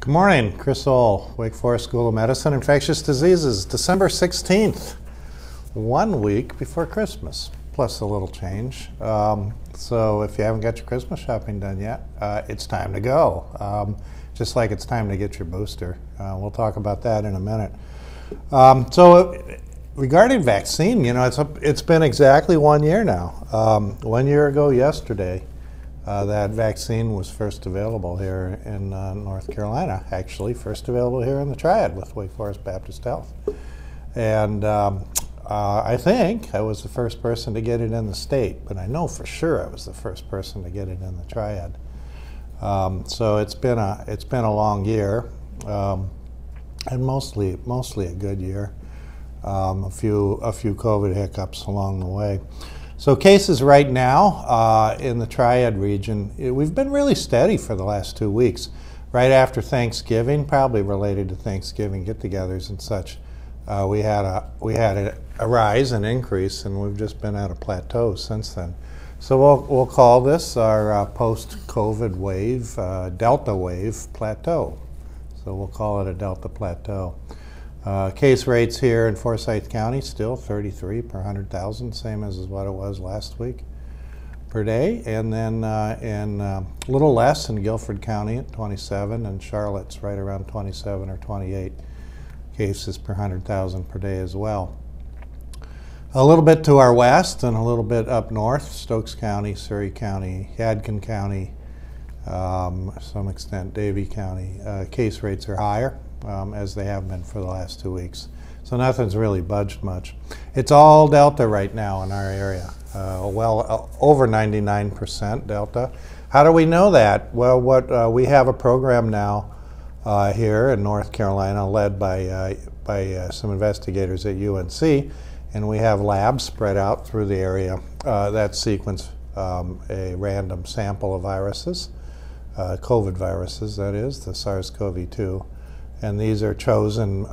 Good morning, Chris Ohl, Wake Forest School of Medicine, Infectious Diseases, December 16th, 1 week before Christmas, plus a little change. So if you haven't got your Christmas shopping done yet, it's time to go. Just like it's time to get your booster. We'll talk about that in a minute. Regarding vaccine, you know, it's been exactly 1 year now. 1 year ago yesterday, that vaccine was first available here in North Carolina, actually first available here in the Triad with Wake Forest Baptist Health. And I think I was the first person to get it in the state, but I know for sure I was the first person to get it in the Triad. So it's been a long year, and mostly a good year. A few COVID hiccups along the way. So cases right now in the Triad region, we've been really steady for the last 2 weeks. Right after Thanksgiving, probably related to Thanksgiving get-togethers and such, we had a rise, an increase, and we've just been at a plateau since then. So we'll call this our post-COVID wave, Delta wave plateau. So we'll call it a Delta plateau. Case rates here in Forsyth County still 33 per 100,000, same as what it was last week per day. And then a little less in Guilford County at 27, and Charlotte's right around 27 or 28 cases per 100,000 per day as well. A little bit to our west and a little bit up north, Stokes County, Surrey County, Yadkin County, to some extent Davie County. Case rates are higher, as they have been for the last 2 weeks. So nothing's really budged much. It's all Delta right now in our area, over 99% Delta. How do we know that? Well, we have a program now here in North Carolina led by some investigators at UNC, and we have labs spread out through the area that sequence a random sample of viruses, COVID viruses, that is, the SARS-CoV-2. And these are chosen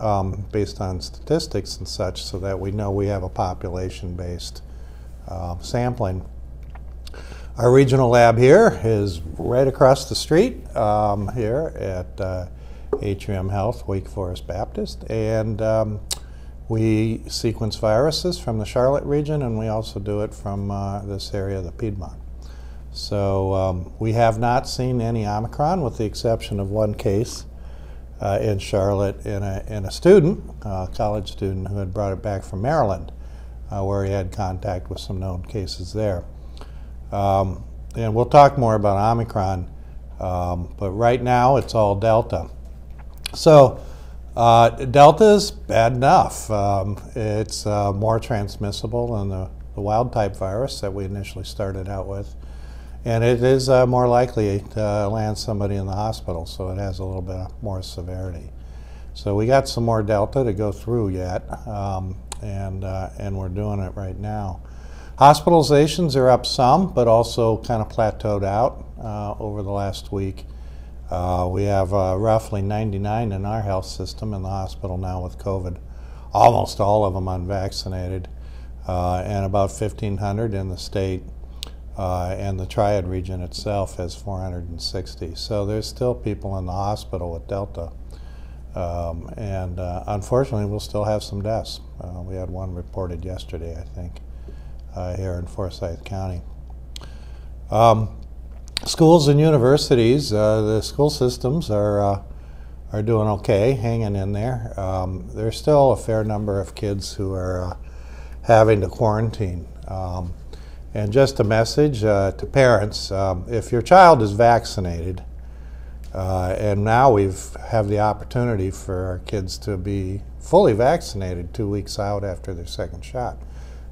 based on statistics and such so that we know we have a population-based sampling. Our regional lab here is right across the street here at Atrium Health, Wake Forest Baptist. And we sequence viruses from the Charlotte region, and we also do it from this area, the Piedmont. So we have not seen any Omicron with the exception of one case in Charlotte in a student, a college student who had brought it back from Maryland, where he had contact with some known cases there. And we'll talk more about Omicron, but right now it's all Delta. So Delta is bad enough. It's more transmissible than the wild type virus that we initially started out with. And it is more likely to land somebody in the hospital, so it has a little bit more severity. So we got some more Delta to go through yet, and we're doing it right now. Hospitalizations are up some, but also kind of plateaued out over the last week. We have roughly 99 in our health system in the hospital now with COVID, almost all of them unvaccinated, and about 1,500 in the state. And the Triad region itself has 460. So there's still people in the hospital with Delta. And unfortunately, we'll still have some deaths. We had one reported yesterday, I think, here in Forsyth County. Schools and universities, the school systems are doing okay, hanging in there. There's still a fair number of kids who are having to quarantine. And just a message to parents, if your child is vaccinated, and now we have the opportunity for our kids to be fully vaccinated 2 weeks out after their second shot,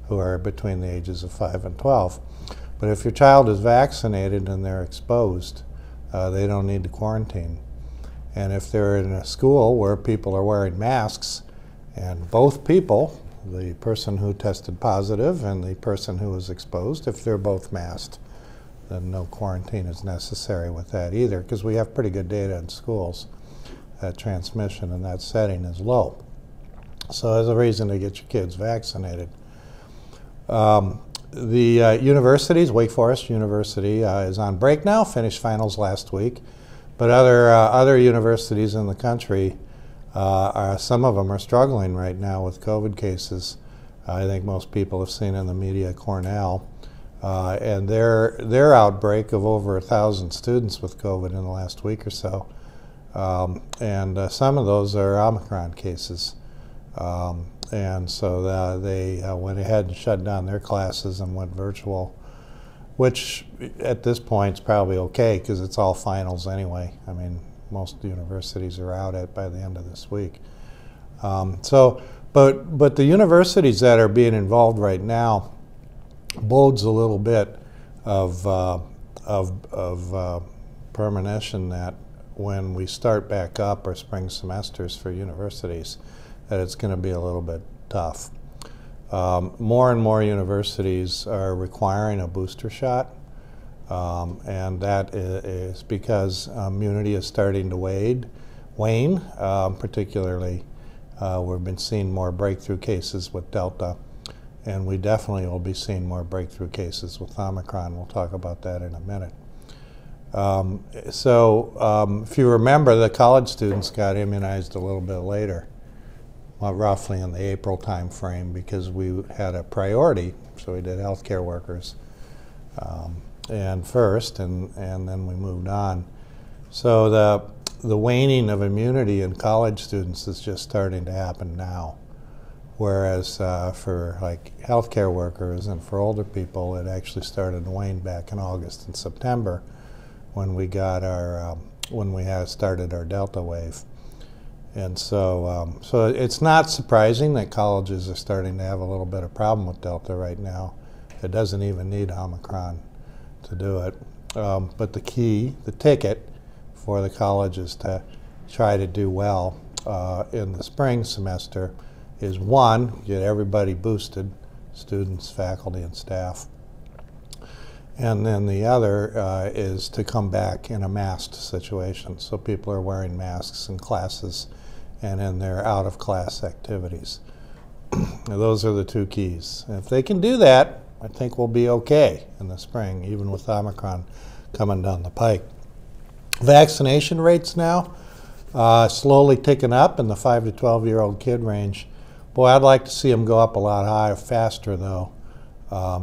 who are between the ages of 5 and 12. But if your child is vaccinated and they're exposed, they don't need to quarantine. And if they're in a school where people are wearing masks, and both people, the person who tested positive and the person who was exposed, if they're both masked, then no quarantine is necessary with that either, because we have pretty good data in schools that transmission in that setting is low. So there's a reason to get your kids vaccinated. The universities, Wake Forest University is on break now, finished finals last week. But other universities in the country, some of them are struggling right now with COVID cases. I think most people have seen in the media Cornell, and their outbreak of over 1,000 students with COVID in the last week or so, and some of those are Omicron cases. And so they went ahead and shut down their classes and went virtual, which at this point is probably okay because it's all finals anyway. I mean, most universities are out by the end of this week. But the universities that are being involved right now bodes a little bit of premonition that when we start back up our spring semesters for universities, that it's going to be a little bit tough. More and more universities are requiring a booster shot, and that is because immunity is starting to wane. Particularly, we've been seeing more breakthrough cases with Delta, and we definitely will be seeing more breakthrough cases with Omicron. We'll talk about that in a minute. If you remember, the college students got immunized a little bit later, roughly in the April time frame, because we had a priority. So we did healthcare workers and then we moved on. So the waning of immunity in college students is just starting to happen now, whereas for like healthcare workers and for older people, it actually started to wane back in August and September when we got our started our Delta wave. And so it's not surprising that colleges are starting to have a little bit of problem with Delta right now. It doesn't even need Omicron to do it. But the ticket for the colleges to try to do well in the spring semester is, one, get everybody boosted, students, faculty, and staff. And then the other is to come back in a masked situation. So people are wearing masks in classes and in their out-of-class activities. Those are the two keys. And if they can do that, I think we'll be okay in the spring, even with Omicron coming down the pike. Vaccination rates now slowly ticking up in the 5 to 12-year-old kid range. Boy, I'd like to see them go up a lot faster, though.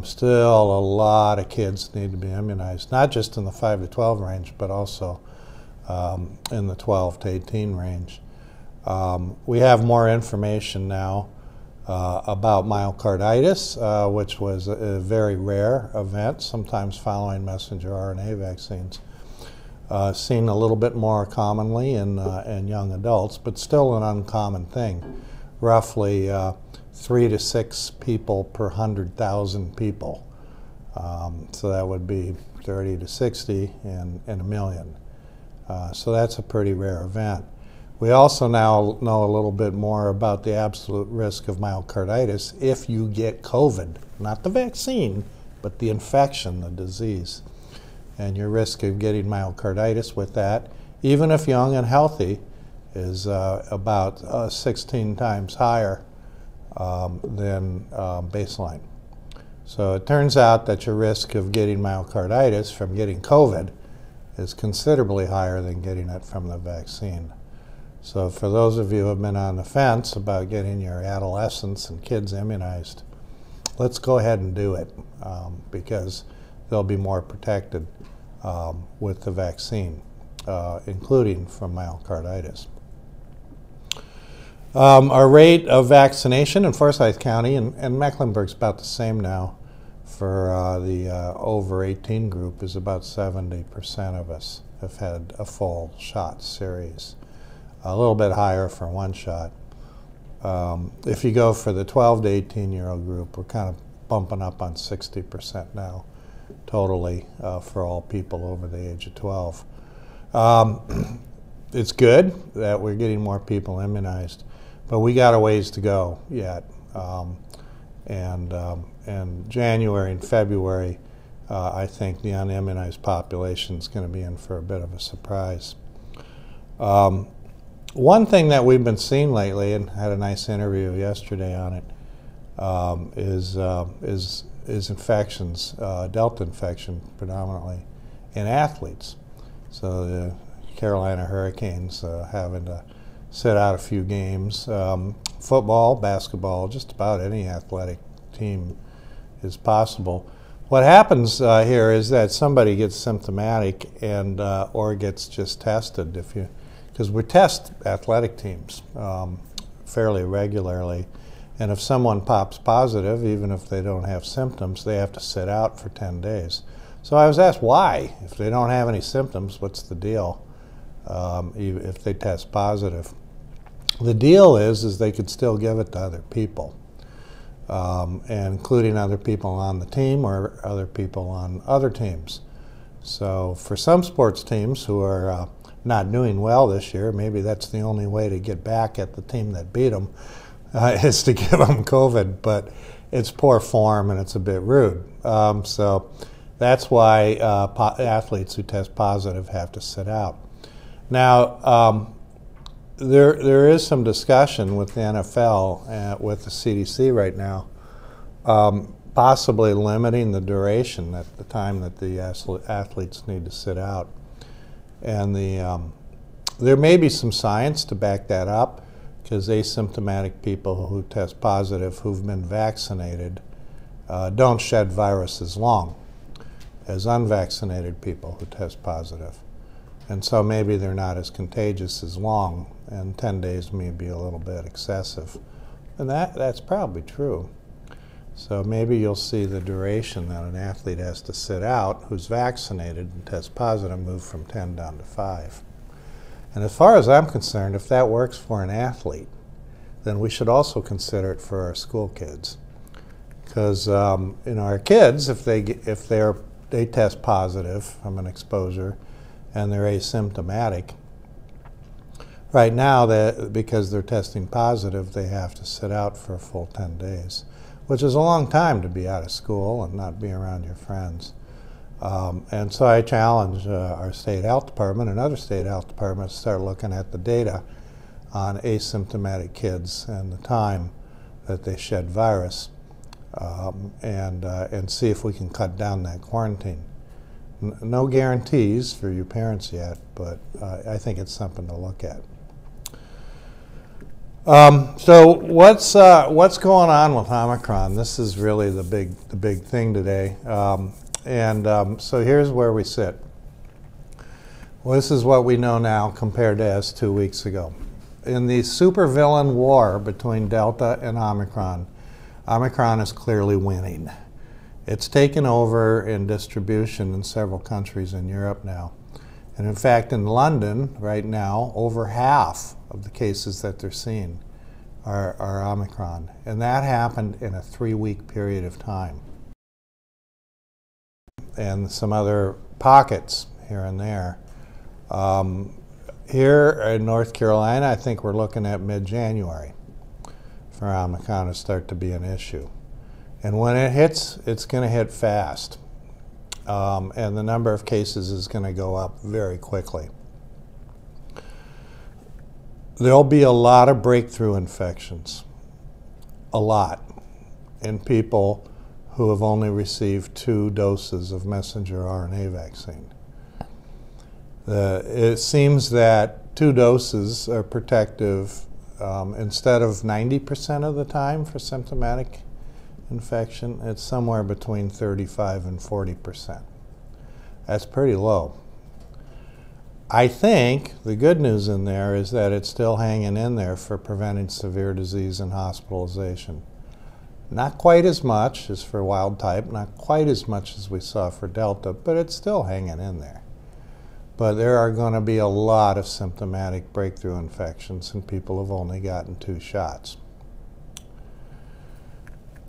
Still, a lot of kids need to be immunized, not just in the 5 to 12 range, but also in the 12 to 18 range. We have more information now about myocarditis, which was a very rare event, sometimes following messenger RNA vaccines. Seen a little bit more commonly in young adults, but still an uncommon thing. Roughly 3 to 6 people per 100,000 people. So that would be 30 to 60 in a million. So that's a pretty rare event. We also now know a little bit more about the absolute risk of myocarditis if you get COVID, not the vaccine, but the infection, the disease. And your risk of getting myocarditis with that, even if young and healthy, is about 16 times higher than baseline. So it turns out that your risk of getting myocarditis from getting COVID is considerably higher than getting it from the vaccine. So for those of you who have been on the fence about getting your adolescents and kids immunized, let's go ahead and do it because they'll be more protected with the vaccine, including from myocarditis. Our rate of vaccination in Forsyth County, and Mecklenburg's about the same now for the over 18 group, is about 70% of us have had a full shot series. A little bit higher for one shot. If you go for the 12 to 18-year-old group, we're kind of bumping up on 60% now, totally for all people over the age of 12. It's good that we're getting more people immunized, but we got a ways to go yet. And January and February, I think the unimmunized population is going to be in for a bit of a surprise. One thing that we've been seeing lately, and had a nice interview yesterday on it, is infections, Delta infection predominantly, in athletes. So the Carolina Hurricanes having to sit out a few games. Football, basketball, just about any athletic team is possible. What happens here is that somebody gets symptomatic and or gets just tested, because we test athletic teams fairly regularly, and if someone pops positive, even if they don't have symptoms, they have to sit out for 10 days. So I was asked why, if they don't have any symptoms, what's the deal if they test positive? The deal is they could still give it to other people, and including other people on the team or other people on other teams. So for some sports teams who are not doing well this year, maybe that's the only way to get back at the team that beat them, is to give them COVID, but it's poor form and it's a bit rude. So that's why athletes who test positive have to sit out. Now, there is some discussion with the NFL, with the CDC right now, possibly limiting the duration at the time that the athletes need to sit out. And there may be some science to back that up, because asymptomatic people who test positive who've been vaccinated don't shed virus as long as unvaccinated people who test positive. And so maybe they're not as contagious as long, and 10 days may be a little bit excessive. And that's probably true. So maybe you'll see the duration that an athlete has to sit out who's vaccinated and test positive move from 10 down to 5. And as far as I'm concerned, if that works for an athlete, then we should also consider it for our school kids. Because our kids, if they test positive from an exposure and they're asymptomatic, right now, because they're testing positive, they have to sit out for a full 10 days, which is a long time to be out of school and not be around your friends. And so I challenge our state health department and other state health departments to start looking at the data on asymptomatic kids and the time that they shed virus, and see if we can cut down that quarantine. No guarantees for you parents yet, but I think it's something to look at. So what's going on with Omicron? This is really the big thing today. So here's where we sit. Well, this is what we know now compared to as 2 weeks ago. In the supervillain war between Delta and Omicron, Omicron is clearly winning. It's taken over in distribution in several countries in Europe now. And in fact, in London right now, over half of the cases that they're seeing are Omicron. And that happened in a 3-week period of time. And some other pockets here and there. Here in North Carolina, I think we're looking at mid-January for Omicron to start to be an issue. And when it hits, it's going to hit fast. And the number of cases is going to go up very quickly. There'll be a lot of breakthrough infections, a lot, in people who have only received 2 doses of messenger RNA vaccine. It seems that 2 doses are protective instead of 90% of the time for symptomatic infection. It's somewhere between 35 and 40%. That's pretty low. I think the good news in there is that it's still hanging in there for preventing severe disease and hospitalization. Not quite as much as for wild type, not quite as much as we saw for Delta, but it's still hanging in there. But there are going to be a lot of symptomatic breakthrough infections in people who've only gotten 2 shots.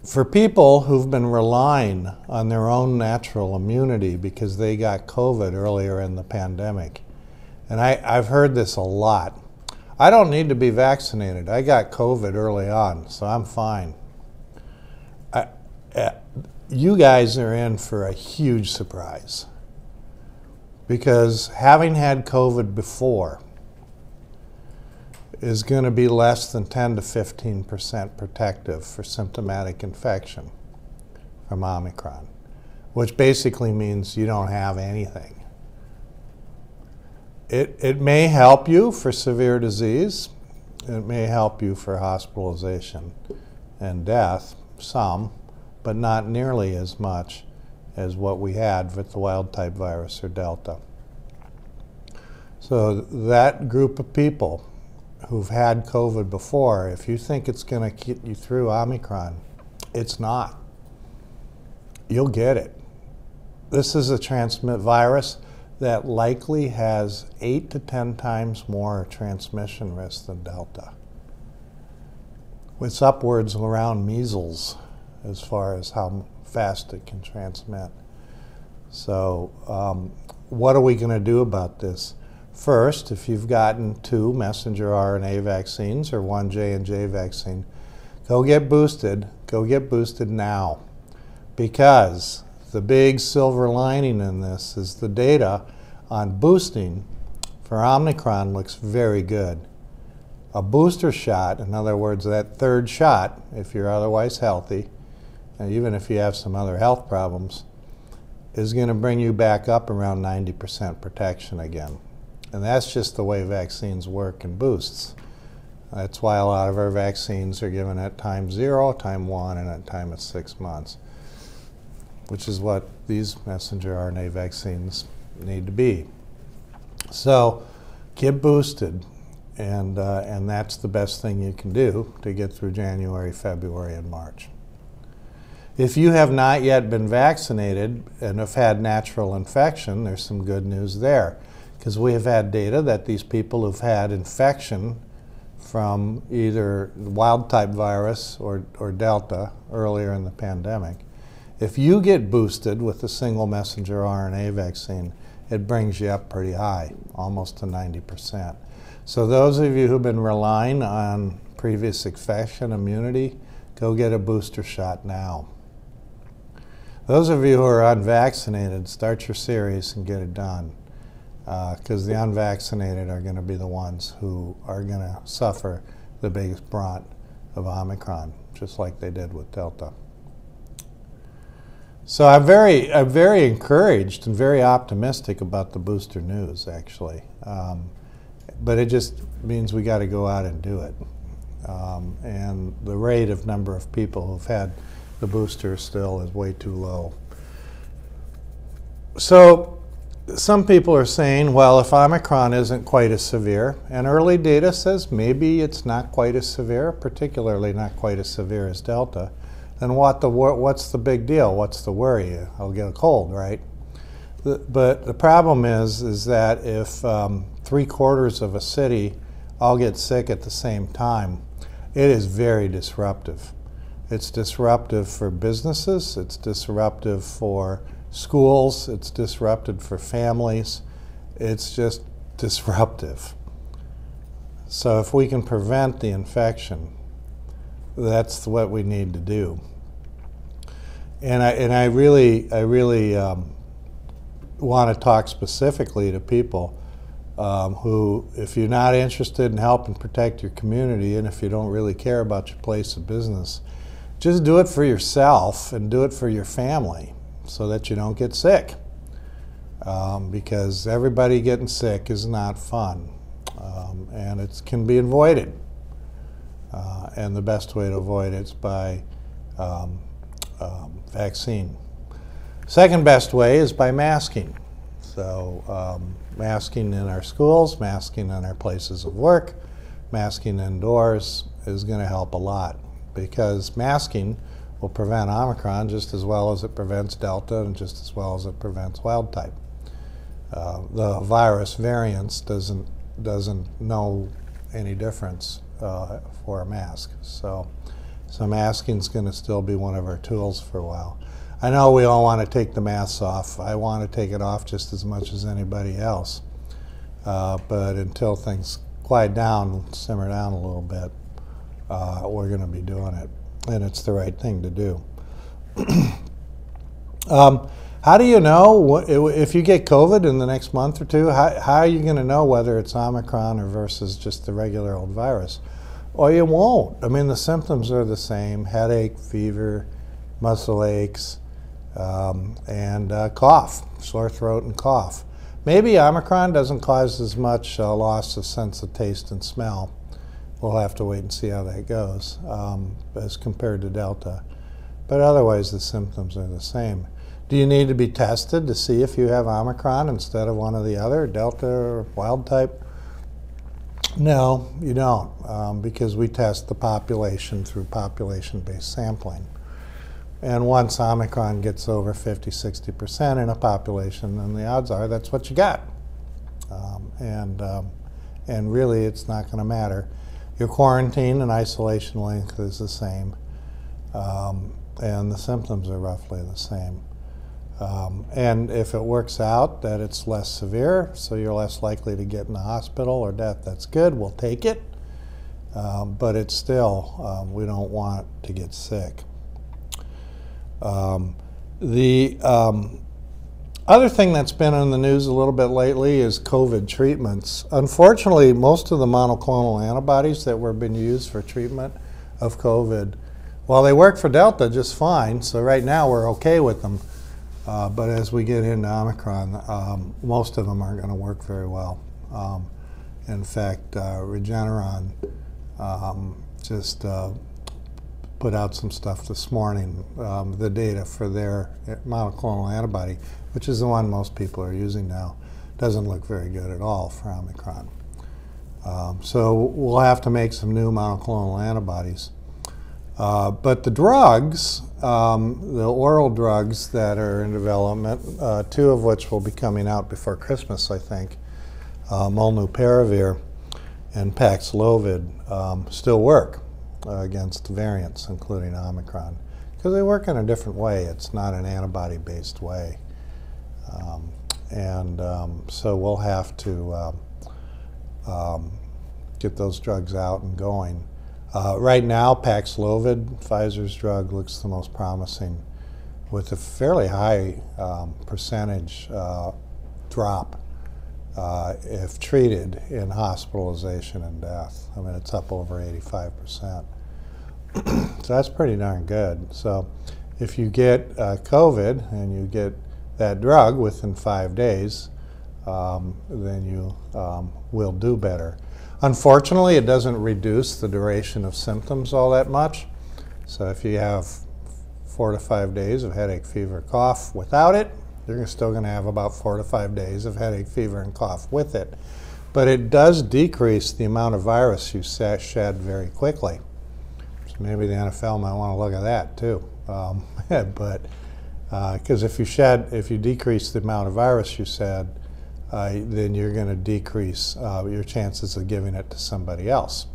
For people who've been relying on their own natural immunity because they got COVID earlier in the pandemic, and I've heard this a lot. I don't need to be vaccinated. I got COVID early on, so I'm fine. You guys are in for a huge surprise, because having had COVID before is going to be less than 10 to 15% protective for symptomatic infection from Omicron, which basically means you don't have anything. It may help you for severe disease. It may help you for hospitalization and death, some, but not nearly as much as what we had with the wild-type virus or Delta. So that group of people who've had COVID before, if you think it's going to get you through Omicron, it's not. You'll get it. This is a transmit virus that likely has 8 to 10 times more transmission risk than Delta. It's upwards around measles as far as how fast it can transmit. So what are we going to do about this? First, if you've gotten 2 messenger RNA vaccines or 1 J&J vaccine, go get boosted. Go get boosted now. Because the big silver lining in this is the data on boosting for Omicron looks very good. A booster shot, in other words, that 3rd shot, if you're otherwise healthy, and even if you have some other health problems, is going to bring you back up around 90% protection again. And that's just the way vaccines work in boosts. That's why a lot of our vaccines are given at time 0, time 1, and at time of 6 months, which is what these messenger RNA vaccines need to be. So get boosted, and that's the best thing you can do to get through January, February, and March. If you have not yet been vaccinated and have had natural infection, there's some good news there, because we have had data that these people who've had infection from either wild-type virus or Delta earlier in the pandemic, if you get boosted with a single messenger RNA vaccine, it brings you up pretty high, almost to 90%. So those of you who've been relying on previous infection immunity, go get a booster shot now. Those of you who are unvaccinated, start your series and get it done, because the unvaccinated are going to be the ones who are going to suffer the biggest brunt of Omicron, just like they did with Delta. So I'm very encouraged and very optimistic about the booster news, actually. But it just means we got to go out and do it. And the rate of number of people who've had the booster still is way too low. So some people are saying, well, if Omicron isn't quite as severe, and early data says maybe it's not quite as severe, particularly not quite as severe as Delta, then what's the big deal? What's the worry? I'll get a cold, right? But the problem is that if 3/4 of a city all get sick at the same time, it is very disruptive. It's disruptive for businesses, it's disruptive for schools, it's disruptive for families, it's just disruptive. So if we can prevent the infection, that's what we need to do. And I really want to talk specifically to people who, if you're not interested in helping protect your community, and if you don't really care about your place of business, just do it for yourself and do it for your family so that you don't get sick. Because everybody getting sick is not fun, and it can be avoided. And the best way to avoid it is by vaccine. Second best way is by masking. So masking in our schools, masking in our places of work, masking indoors is going to help a lot, because masking will prevent Omicron just as well as it prevents Delta and just as well as it prevents wild type. The virus variance doesn't know any difference for a mask. So masking is going to still be one of our tools for a while. I know we all want to take the masks off. I want to take it off just as much as anybody else. But until things quiet down, simmer down a little bit, we're going to be doing it. And it's the right thing to do. How do you know if you get COVID in the next month or two? How are you going to know whether it's Omicron or versus just the regular old virus? Well, you won't. I mean, the symptoms are the same: headache, fever, muscle aches, and cough, sore throat and cough. Maybe Omicron doesn't cause as much loss of sense of taste and smell. We'll have to wait and see how that goes as compared to Delta. But otherwise, the symptoms are the same. Do you need to be tested to see if you have Omicron instead of one or the other, Delta or wild type? No, you don't, because we test the population through population-based sampling. And once Omicron gets over 50–60% in a population, then the odds are that's what you got. And really, it's not going to matter. Your quarantine and isolation length is the same, and the symptoms are roughly the same. And if it works out that it's less severe, so you're less likely to get in the hospital or death, that's good. We'll take it. But it's still, we don't want to get sick. The other thing that's been in the news a little bit lately is COVID treatments. Unfortunately, most of the monoclonal antibodies that were being used for treatment of COVID, well, they work for Delta just fine, so right now we're okay with them. But as we get into Omicron, most of them aren't going to work very well. In fact, Regeneron just put out some stuff this morning, the data for their monoclonal antibody, which is the one most people are using now, doesn't look very good at all for Omicron. So we'll have to make some new monoclonal antibodies. But the drugs, the oral drugs that are in development, two of which will be coming out before Christmas, I think, Molnupiravir and Paxlovid, still work against variants, including Omicron, because they work in a different way. It's not an antibody-based way. So we'll have to get those drugs out and going. Right now, Paxlovid, Pfizer's drug, looks the most promising, with a fairly high percentage drop if treated in hospitalization and death. I mean, it's up over 85%. So that's pretty darn good. So if you get COVID and you get that drug within 5 days, then you will do better. Unfortunately, it doesn't reduce the duration of symptoms all that much. So if you have 4 to 5 days of headache, fever, cough without it, you're still going to have about 4 to 5 days of headache, fever, and cough with it. But it does decrease the amount of virus you shed very quickly. So maybe the NFL might want to look at that too. Because if you decrease the amount of virus you shed, then you're going to decrease your chances of giving it to somebody else.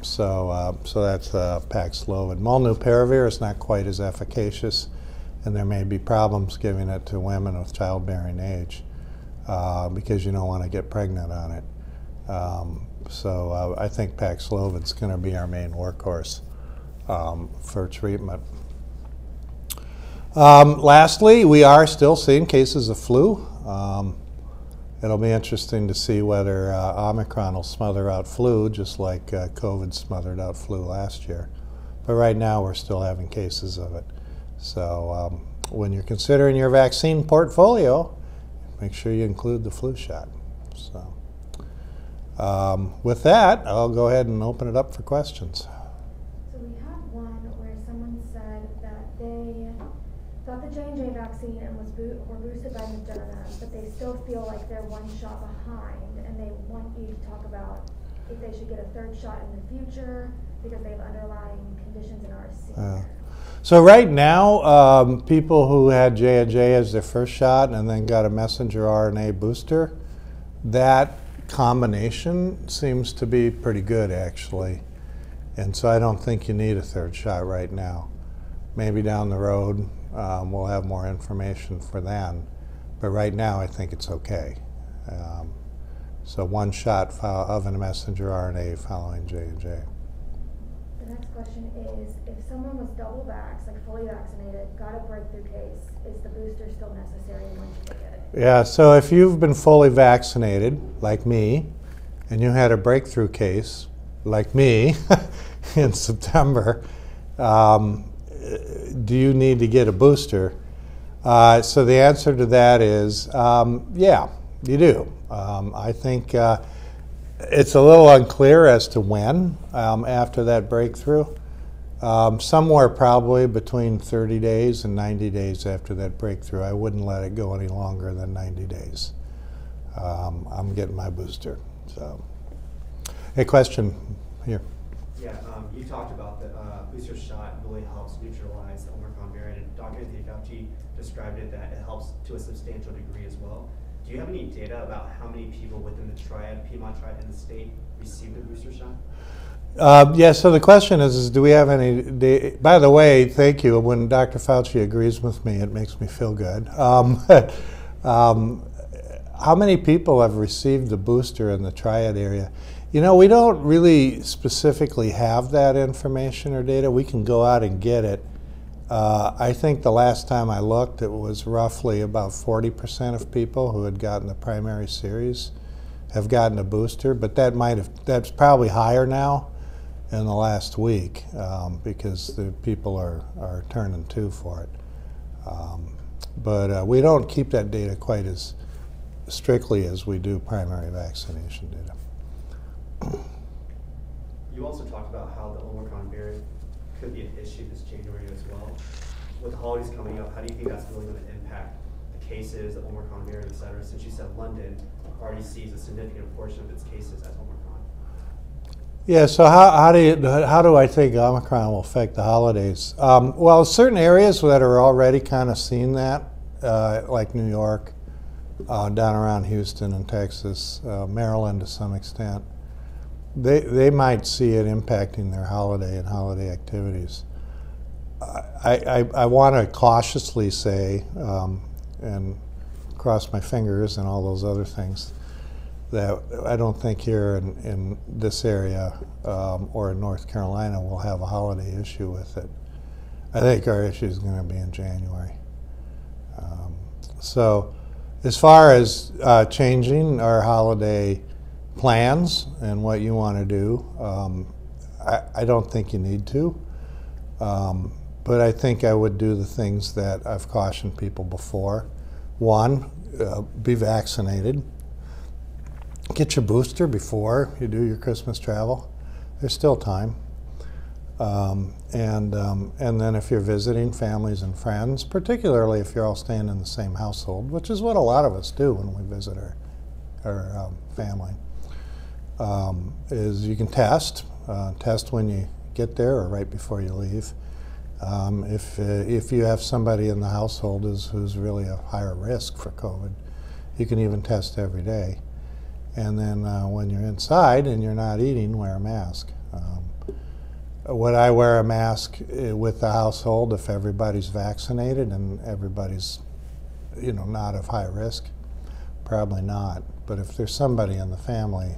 So that's Paxlovid. Molnupiravir is not quite as efficacious, and there may be problems giving it to women with childbearing age because you don't want to get pregnant on it. So I think Paxlovid's going to be our main workhorse for treatment. Lastly, we are still seeing cases of flu. It'll be interesting to see whether Omicron will smother out flu just like COVID smothered out flu last year. But right now we're still having cases of it. So when you're considering your vaccine portfolio, make sure you include the flu shot. So with that, I'll go ahead and open it up for questions. So we had one where someone said that they got the J&J vaccine and were boosted by Moderna, but they still feel like they're one shot behind, and they want you to talk about if they should get a third shot in the future because they have underlying conditions and are senior. So right now, people who had J&J as their first shot and then got a messenger RNA booster, that combination seems to be pretty good, actually. And so I don't think you need a third shot right now. Maybe down the road, we'll have more information for then. But right now, I think it's okay. So one shot of a messenger RNA following J&J. The next question is, if someone was double vaxxed, like fully vaccinated, got a breakthrough case, is the booster still necessary and when should they get it? Yeah, so if you've been fully vaccinated, like me, and you had a breakthrough case, like me, in September, do you need to get a booster? So the answer to that is, yeah, you do. I think it's a little unclear as to when after that breakthrough. Somewhere probably between 30 days and 90 days after that breakthrough. I wouldn't let it go any longer than 90 days. I'm getting my booster. So, a question here. Yeah, you talked about the booster shot really helps neutralize the Omicron variant, and Dr. Anthony Fauci described it that it helps to a substantial degree as well. Do you have any data about how many people within the triad, Piedmont triad in the state received a booster shot? Yeah, so the question is do we have any data? By the way, thank you. When Dr. Fauci agrees with me, it makes me feel good. How many people have received the booster in the triad area? You know, we don't really specifically have that information or data. We can go out and get it. I think the last time I looked, it was roughly about 40% of people who had gotten the primary series have gotten a booster, but that's probably higher now in the last week because the people are turning to for it. But we don't keep that data quite as strictly as we do primary vaccination data. You also talked about how the Omicron variant could be an issue this January as well. With the holidays coming up, how do you think that's really going to impact the cases, the Omicron variant, et cetera? Since you said London already sees a significant portion of its cases as Omicron. Yeah, so how do I think Omicron will affect the holidays? Well, certain areas that are already kind of seeing that, like New York, down around Houston and Texas, Maryland to some extent, they might see it impacting their holiday and holiday activities. I want to cautiously say, and cross my fingers and all those other things, that I don't think here in this area or in North Carolina we'll have a holiday issue with it. I think our issue is going to be in January. So as far as changing our holiday plans and what you want to do, I don't think you need to. But I think I would do the things that I've cautioned people before. One, be vaccinated. Get your booster before you do your Christmas travel. There's still time. And then if you're visiting families and friends, particularly if you're all staying in the same household, which is what a lot of us do when we visit our family, is you can test. Test when you get there or right before you leave. If you have somebody in the household who's really a higher risk for COVID, you can even test every day. And then when you're inside and you're not eating, wear a mask. Would I wear a mask with the household if everybody's vaccinated and everybody's, not of high risk? Probably not. But if there's somebody in the family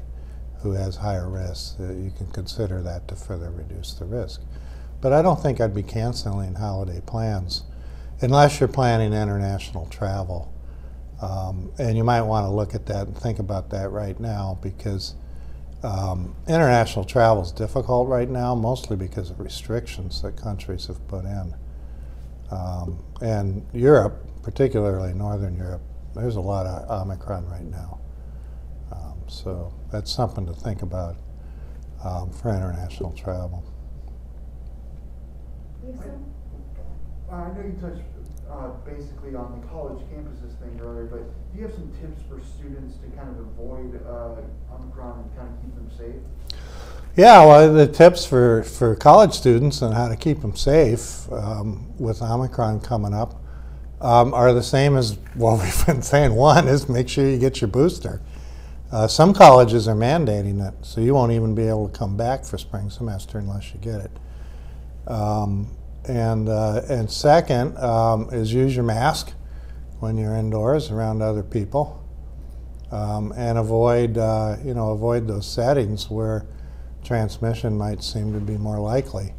who has higher risk, you can consider that to further reduce the risk. But I don't think I'd be canceling holiday plans unless you're planning international travel. And you might want to look at that and think about that right now because international travel is difficult right now, mostly because of restrictions that countries have put in. And Europe, particularly Northern Europe, there's a lot of Omicron right now. So that's something to think about for international travel. I know you touched basically on the college campuses thing earlier, but do you have some tips for students to kind of avoid Omicron and kind of keep them safe? Yeah, well, the tips for college students and how to keep them safe with Omicron coming up are the same as what we've been saying. One is make sure you get your booster. Some colleges are mandating it, so you won't even be able to come back for spring semester unless you get it. And second is use your mask when you're indoors around other people, and avoid avoid those settings where transmission might seem to be more likely.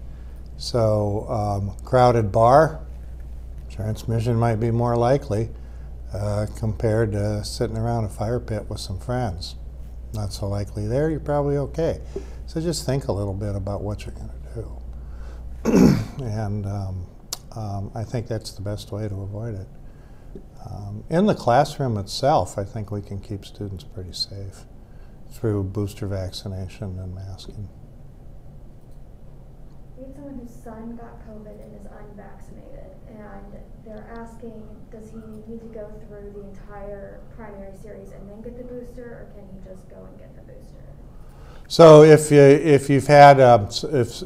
So crowded bar, transmission might be more likely compared to sitting around a fire pit with some friends. Not so likely there, you're probably okay. So just think a little bit about what you're going to do. And I think that's the best way to avoid it. In the classroom itself, I think we can keep students pretty safe through booster vaccination and masking. We had someone whose son got COVID and is unvaccinated, and they're asking, does he need to go through the entire primary series and then get the booster, or can he just go and get the booster? So if you've had if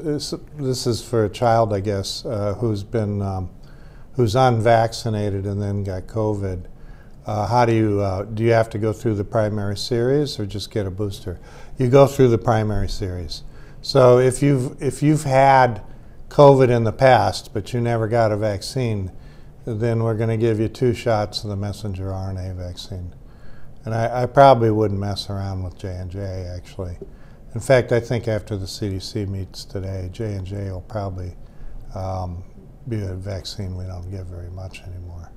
this is for a child, I guess, who's unvaccinated and then got COVID, how do you have to go through the primary series or just get a booster? You go through the primary series. So if you've had COVID in the past but you never got a vaccine, then we're going to give you 2 shots of the messenger RNA vaccine. And I probably wouldn't mess around with J&J, actually. In fact, I think after the CDC meets today, J&J will probably be a vaccine we don't give very much anymore.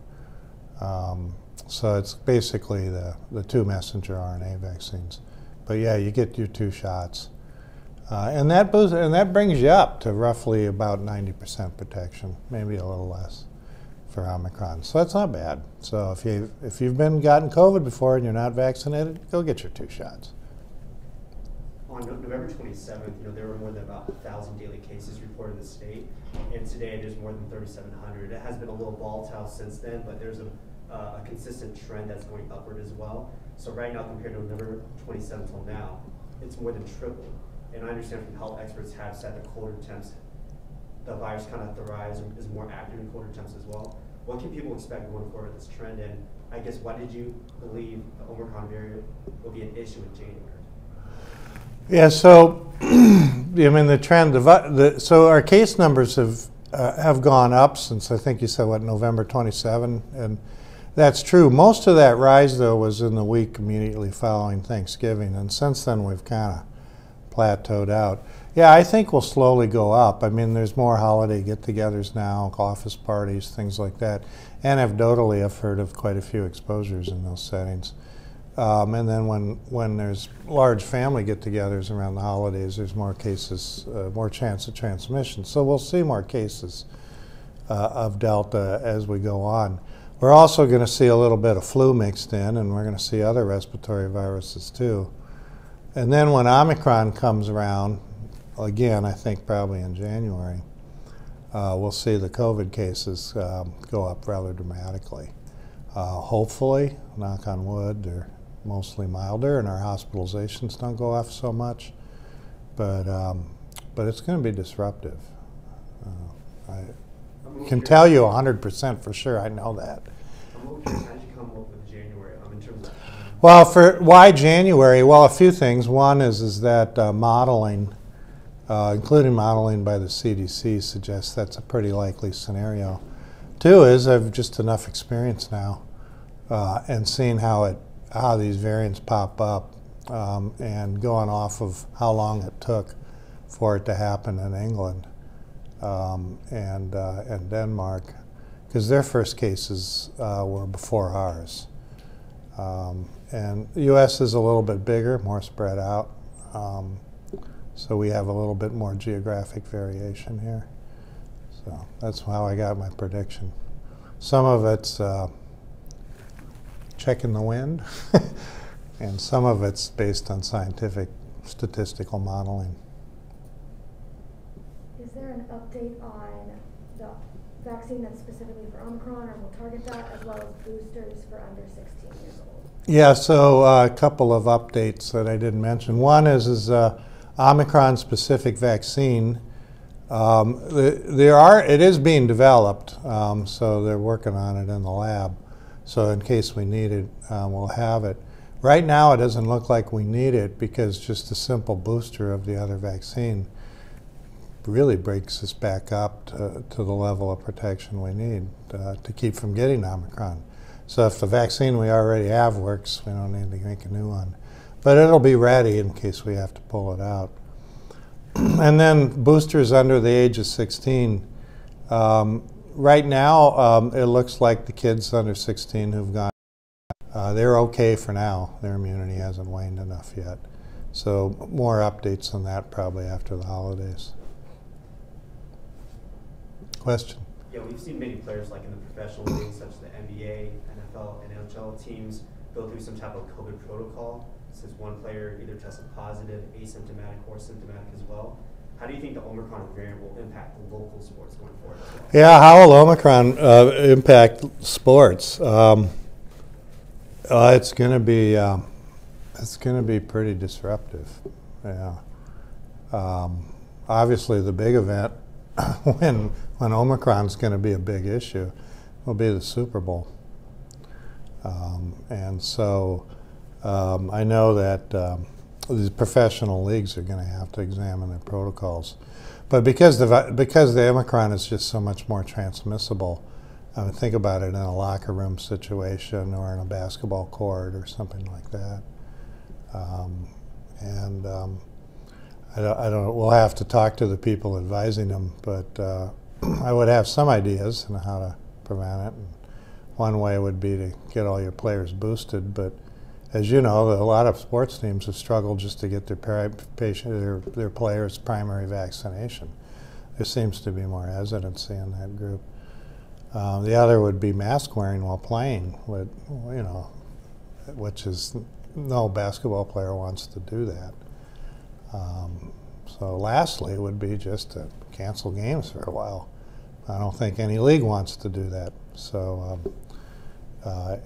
So it's basically the 2 messenger RNA vaccines. But yeah, you get your 2 shots. And that brings you up to roughly about 90% protection, maybe a little less for Omicron. So that's not bad. So if you've gotten COVID before and you're not vaccinated, go get your 2 shots. On November 27th, there were more than about 1,000 daily cases reported in the state, and today there's more than 3,700. It has been a little volatile since then, but there's a consistent trend that's going upward as well. So right now, compared to November 27th till now, it's more than triple. And I understand from health experts have said that colder temps, the virus kind of thrives and is more active in colder temps as well. What can people expect going forward with this trend? And I guess, why did you believe the Omicron variant will be an issue in January? Yeah, so I mean the trend. So our case numbers have gone up since, I think you said, what, November 27, and that's true. Most of that rise, though, was in the week immediately following Thanksgiving, and since then we've kind of plateaued out. Yeah, I think we'll slowly go up. I mean, there's more holiday get-togethers now, office parties, things like that. Anecdotally, I've heard of quite a few exposures in those settings. And then when there's large family get-togethers around the holidays, there's more cases, more chance of transmission. So we'll see more cases of Delta as we go on. We're also going to see a little bit of flu mixed in, and we're going to see other respiratory viruses too. And then when Omicron comes around, again, I think probably in January, we'll see the COVID cases go up rather dramatically. Hopefully, knock on wood, they're mostly milder and our hospitalizations don't go off so much, but it's going to be disruptive. I can tell you 100% for sure, I know that. How did you come up with January in terms of? Well, for why January? Well, a few things. One is that modeling, including modeling by the CDC, suggests that's a pretty likely scenario. 2 is I've just enough experience now and seeing how these variants pop up and going off of how long it took for it to happen in England and Denmark, because their first cases were before ours. And the U.S. is a little bit bigger, more spread out, so we have a little bit more geographic variation here. So that's how I got my prediction. Some of it's checking the wind, and some of it's based on scientific statistical modeling. Is there an update on the vaccine that's specifically for Omicron, or will target that, as well as boosters for under 16 years old? Yeah, so a couple of updates that I didn't mention. One is Omicron-specific vaccine. It is being developed, so they're working on it in the lab. So in case we need it, we'll have it. Right now, it doesn't look like we need it because just a simple booster of the other vaccine really breaks us back up to the level of protection we need to keep from getting Omicron. So if the vaccine we already have works, we don't need to make a new one. But it'll be ready in case we have to pull it out. And then boosters under the age of 16. Right now, it looks like the kids under 16 who've gone, they're okay for now. Their immunity hasn't waned enough yet. So more updates on that probably after the holidays. Question? Yeah, we've seen many players like in the professional leagues, such as the NBA, NFL, and NHL teams go through some type of COVID protocol, since one player either tested positive, asymptomatic, or symptomatic as well. How do you think the Omicron variant will impact the local sports going forward as well? Yeah, how will Omicron impact sports? It's going to be pretty disruptive. Yeah. Obviously, the big event when Omicron's going to be a big issue will be the Super Bowl. And so I know that these professional leagues are going to have to examine their protocols. But because the Omicron is just so much more transmissible, I mean, think about it in a locker room situation or in a basketball court or something like that. I don't. We'll have to talk to the people advising them, but I would have some ideas on how to prevent it. And one way would be to get all your players boosted, but as you know, a lot of sports teams have struggled just to get their players' primary vaccination. There seems to be more hesitancy in that group. The other would be mask wearing while playing, which is no basketball player wants to do that. So lastly would be just to cancel games for a while. I don't think any league wants to do that. So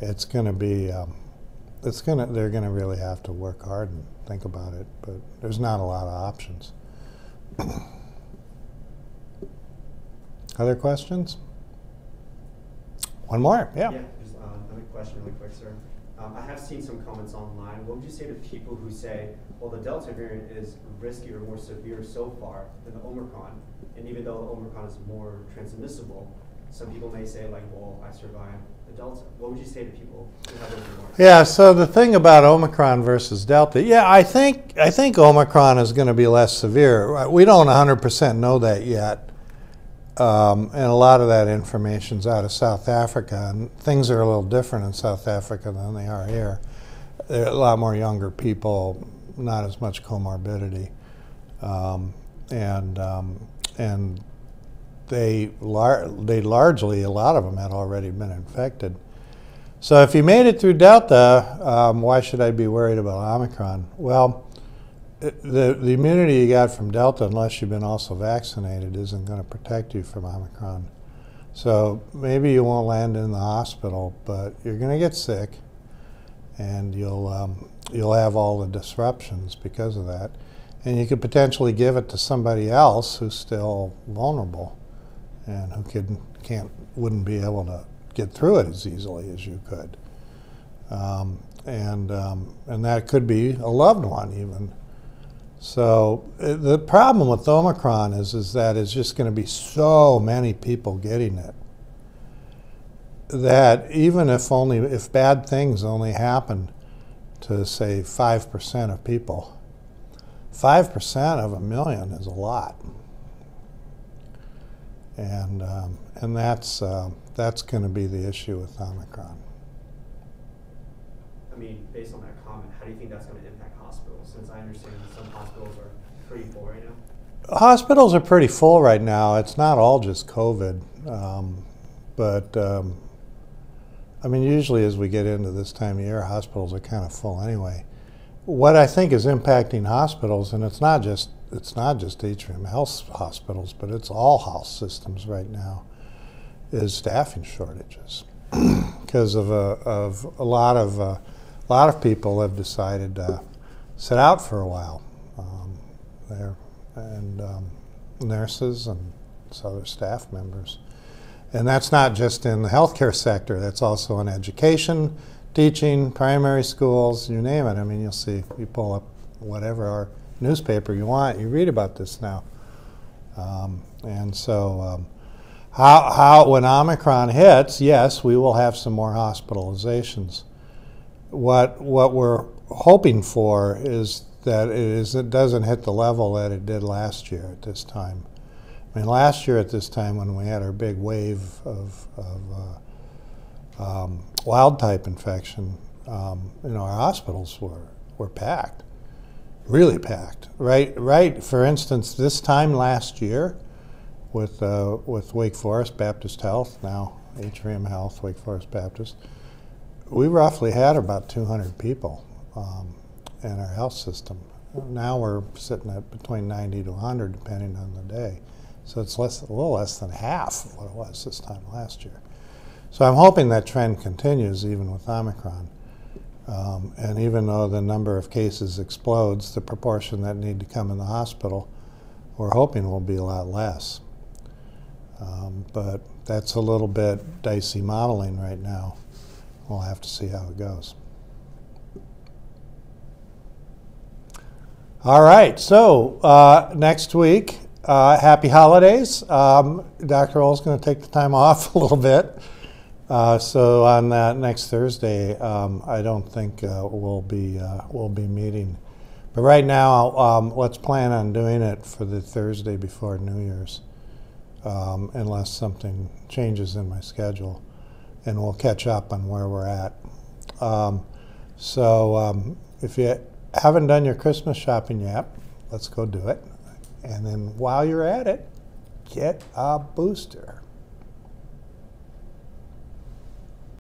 it's going to be, they're going to really have to work hard and think about it, but there's not a lot of options. Other questions? One more, yeah. Yeah, just another question really quick, sir. I have seen some comments online. What would you say to people who say, well, the Delta variant is riskier, more severe so far than the Omicron, and even though the Omicron is more transmissible, some people may say, like, well, I survived the Delta. What would you say to people who have those remarks? Yeah, so the thing about Omicron versus Delta, yeah, I think Omicron is going to be less severe. We don't 100% know that yet. And a lot of that information's out of South Africa, and things are a little different in South Africa than they are here. There are a lot more younger people, not as much comorbidity, and they largely, a lot of them had already been infected. So if you made it through Delta, why should I be worried about Omicron? Well, the immunity you got from Delta, unless you've been also vaccinated, isn't going to protect you from Omicron. So maybe you won't land in the hospital, but you're going to get sick, and you'll have all the disruptions because of that. And you could potentially give it to somebody else who's still vulnerable and who wouldn't be able to get through it as easily as you could. And that could be a loved one even. So the problem with Omicron is that it's just going to be so many people getting it that even if bad things only happen to, say, 5% of people, 5% of 1 million is a lot, and that's going to be the issue with Omicron. I mean, based on that comment, how do you think that's going to impact hospitals? Since I understand some hospitals are pretty full right now. Hospitals are pretty full right now. It's not all just COVID, but I mean, usually as we get into this time of year, hospitals are kind of full anyway. What I think is impacting hospitals, and it's not just Atrium Health hospitals, but it's all health systems right now, is staffing shortages because of a lot of people have decided to sit out for a while. Nurses and other staff members. And that's not just in the healthcare sector, that's also in education, teaching, primary schools, you name it. I mean, you'll see, you pull up whatever our newspaper you want, you read about this now. And so when Omicron hits, yes, we will have some more hospitalizations. What we're hoping for is that it doesn't hit the level that it did last year at this time. I mean, last year at this time when we had our big wave of wild type infection, our hospitals were packed, really packed. Right. For instance, this time last year, with Wake Forest Baptist Health, now Atrium Health, Wake Forest Baptist, we roughly had about 200 people in our health system. Now we're sitting at between 90 to 100, depending on the day. So it's a little less than half of what it was this time last year. So I'm hoping that trend continues even with Omicron. And even though the number of cases explodes, the proportion that need to come in the hospital, we're hoping will be a lot less. But that's a little bit dicey modeling right now. We'll have to see how it goes. All right, so next week, happy holidays. Dr. Ohl's going to take the time off a little bit. So on that next Thursday, I don't think we'll be meeting. But right now, let's plan on doing it for the Thursday before New Year's, unless something changes in my schedule, and we'll catch up on where we're at. If you haven't done your Christmas shopping yet, let's go do it. And then while you're at it, get a booster.